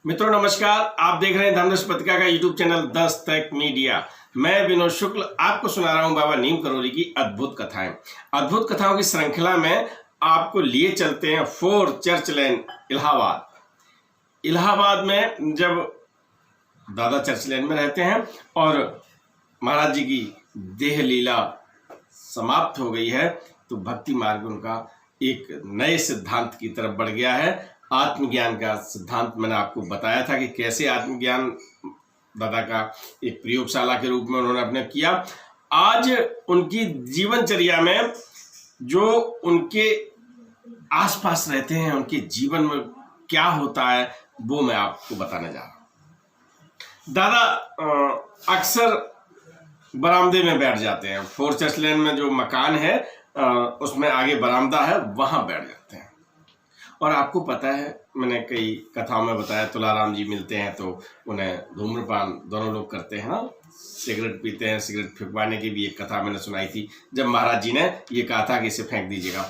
मित्रों नमस्कार, आप देख रहे हैं धर्मदर्श पत्रिका का यूट्यूब चैनल दस्तक मीडिया। मैं विनोद शुक्ल आपको सुना रहा हूं बाबा नीम करोली की अद्भुत कथाएं। अद्भुत कथाओं की श्रृंखला में आपको लिए चलते हैं फोर्ट चर्च लेन इलाहाबाद। इलाहाबाद में जब दादा चर्च लेन में रहते हैं और महाराज जी की देह लीला समाप्त हो गई है तो भक्ति मार्ग उनका एक नए सिद्धांत की तरफ बढ़ गया है। आत्मज्ञान का सिद्धांत मैंने आपको बताया था कि कैसे आत्मज्ञान दादा का एक प्रयोगशाला के रूप में उन्होंने अपने किया। आज उनकी जीवनचर्या में जो उनके आसपास रहते हैं, उनके जीवन में क्या होता है वो मैं आपको बताने जा रहा हूँ। दादा अक्सर बरामदे में बैठ जाते हैं। फोर्ट चर्च लेन में जो मकान है उसमें आगे बरामदा है, वहां बैठ जाते हैं। और आपको पता है, मैंने कई कथाओं में बताया, तुलाराम जी मिलते हैं तो उन्हें धूम्रपान दोनों लोग करते हैं ना, सिगरेट पीते हैं। सिगरेट फेंकवाने की भी एक कथा मैंने सुनाई थी, जब महाराज जी ने ये कहा था कि इसे फेंक दीजिएगा।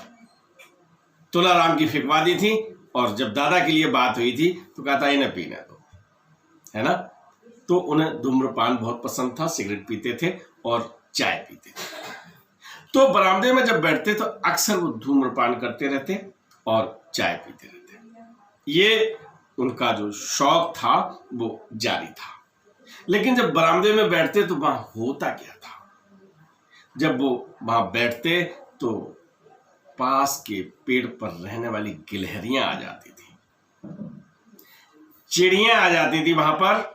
तुलाराम की फेंकवा दी थी और जब दादा के लिए बात हुई थी तो कहा था इन्हें पीने दो, है ना। तो उन्हें धूम्रपान बहुत पसंद था, सिगरेट पीते थे और चाय पीते थे। तो बरामदे में जब बैठते तो अक्सर वो धूम्रपान करते रहते और चाय पीते रहते। ये उनका जो शौक था वो जारी था। लेकिन जब बरामदे में बैठते तो वहां होता क्या था, जब वो वहां बैठते तो पास के पेड़ पर रहने वाली गिलहरियां आ जाती थी, चिड़ियां आ जाती थी। वहां पर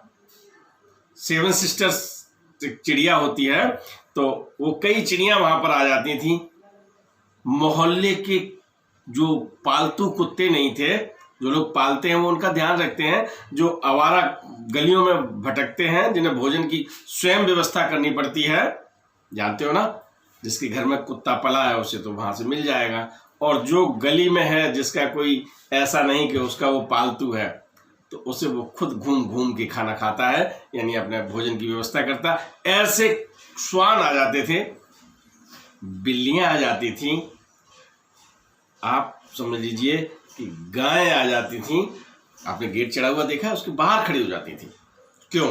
7 सिस्टर्स चिड़िया होती है, तो वो कई चिड़ियां वहां पर आ जाती थी। मोहल्ले के जो पालतू कुत्ते नहीं थे, जो लोग पालते हैं वो उनका ध्यान रखते हैं, जो आवारा गलियों में भटकते हैं, जिन्हें भोजन की स्वयं व्यवस्था करनी पड़ती है, जानते हो ना, जिसके घर में कुत्ता पला है उसे तो वहां से मिल जाएगा। और जो गली में है, जिसका कोई ऐसा नहीं कि उसका वो पालतू है, तो उसे वो खुद घूम घूम के खाना खाता है, यानी अपने भोजन की व्यवस्था करता। ऐसे श्वान आ जाते थे, बिल्लियां आ जाती थी, आप समझ लीजिए कि गायें आ जाती थी। आपने गेट चढ़ा हुआ देखा है, उसके बाहर खड़ी हो जाती थी। क्यों?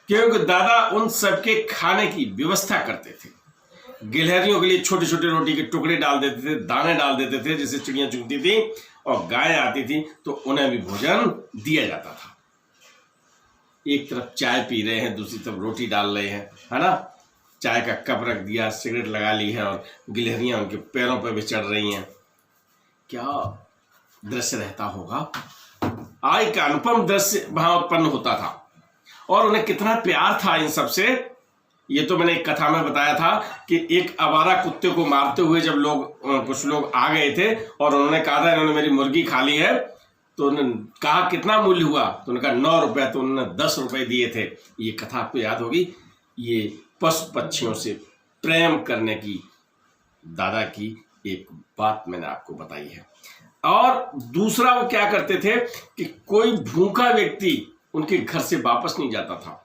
क्योंकि दादा उन सबके खाने की व्यवस्था करते थे। गिलहरियों के लिए छोटे छोटे रोटी के टुकड़े डाल देते थे, दाने डाल देते थे, जिसे चिड़ियां चुगती थी, और गायें आती थी तो उन्हें भी भोजन दिया जाता था। एक तरफ चाय पी रहे हैं, दूसरी तरफ रोटी डाल रहे हैं, है ना। चाय का कप रख दिया, सिगरेट लगा ली है और गिलहरियां उनके पैरों पर भी चढ़ रही हैं। क्या दृश्य रहता होगा। आज का अनुपम दृश्य वहां उत्पन्न होता था और उन्हें कितना प्यार था इन सबसे। ये तो मैंने एक कथा में बताया था कि एक आवारा कुत्ते को मारते हुए जब कुछ लोग आ गए थे और उन्होंने कहा था इन्होंने मेरी मुर्गी खा ली है, तो उन्होंने कहा कितना मूल्य हुआ, तो उन्होंने कहा 9 रुपए, तो उन्होंने 10 रुपए दिए थे। ये कथा आपको याद होगी। ये पशु पक्षियों से प्रेम करने की दादा की एक बात मैंने आपको बताई है। और दूसरा वो क्या करते थे कि कोई भूखा व्यक्ति उनके घर से वापस नहीं जाता था।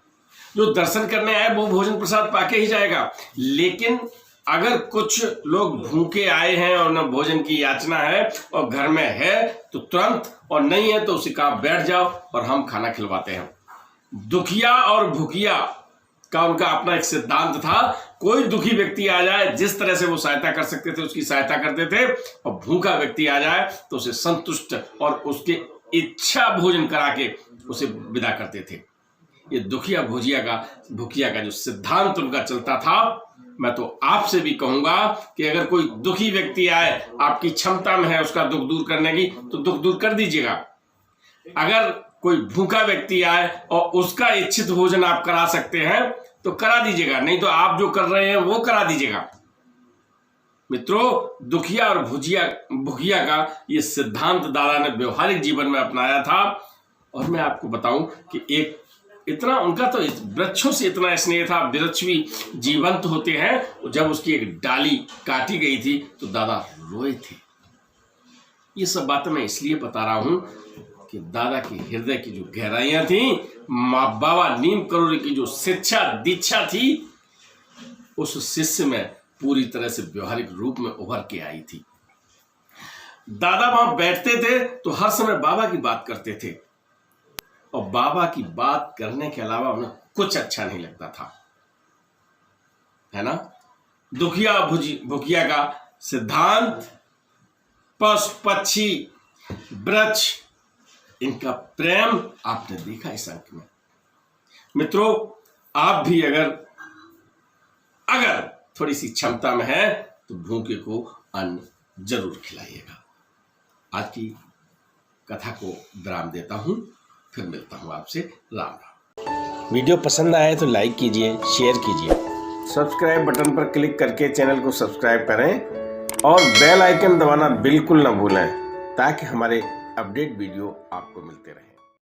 जो दर्शन करने आए वो भोजन प्रसाद पाके ही जाएगा, लेकिन अगर कुछ लोग भूखे आए हैं और न भोजन की याचना है और घर में है तो तुरंत, और नहीं है तो उसे कहा बैठ जाओ और हम खाना खिलवाते हैं। दुखिया और भूखिया का उनका अपना एक सिद्धांत था। कोई दुखी व्यक्ति आ जाए, जिस तरह से वो सहायता कर सकते थे उसकी सहायता करते थे, और भूखा व्यक्ति आ जाए तो उसे संतुष्ट और उसके इच्छा भोजन करा के उसे विदा करते थे। ये दुखिया भूखिया का जो सिद्धांत उनका चलता था, मैं तो आपसे भी कहूंगा कि अगर कोई दुखी व्यक्ति आए, आपकी क्षमता में है उसका दुख दूर करने की, तो दुख दूर कर दीजिएगा। अगर कोई भूखा व्यक्ति आए और उसका इच्छित भोजन आप करा सकते हैं तो करा दीजिएगा, नहीं तो आप जो कर रहे हैं वो करा दीजिएगा। मित्रों, दुखिया और भूखिया का ये सिद्धांत दादा ने व्यवहारिक जीवन में अपनाया था। और मैं आपको बताऊं कि एक इतना उनका तो वृक्षों से इतना स्नेह था। वृक्ष भी जीवंत होते हैं, जब उसकी एक डाली काटी गई थी तो दादा रोए थे। ये सब बातें मैं इसलिए बता रहा हूं कि दादा की हृदय की जो गहराइयां थी, बाबा नीम करोली की जो शिक्षा दीक्षा थी, उस शिष्य में पूरी तरह से व्यवहारिक रूप में उभर के आई थी। दादा वहां बैठते थे तो हर समय बाबा की बात करते थे। और बाबा की बात करने के अलावा उन्हें कुछ अच्छा नहीं लगता था, है ना। दुखिया भुखिया का सिद्धांत, पशु पक्षी वृक्ष, इनका प्रेम आपने देखा इस अंक में। मित्रों, आप भी अगर थोड़ी सी क्षमता में है तो भूखे को अन्न जरूर खिलाइएगा। आज की कथा को विराम देता हूं, फिर मिलता हूं आपसे। राम राम। वीडियो पसंद आए तो लाइक कीजिए, शेयर कीजिए, सब्सक्राइब बटन पर क्लिक करके चैनल को सब्सक्राइब करें और बेल आइकन दबाना बिल्कुल ना भूलें, ताकि हमारे अपडेट वीडियो आपको मिलते रहें।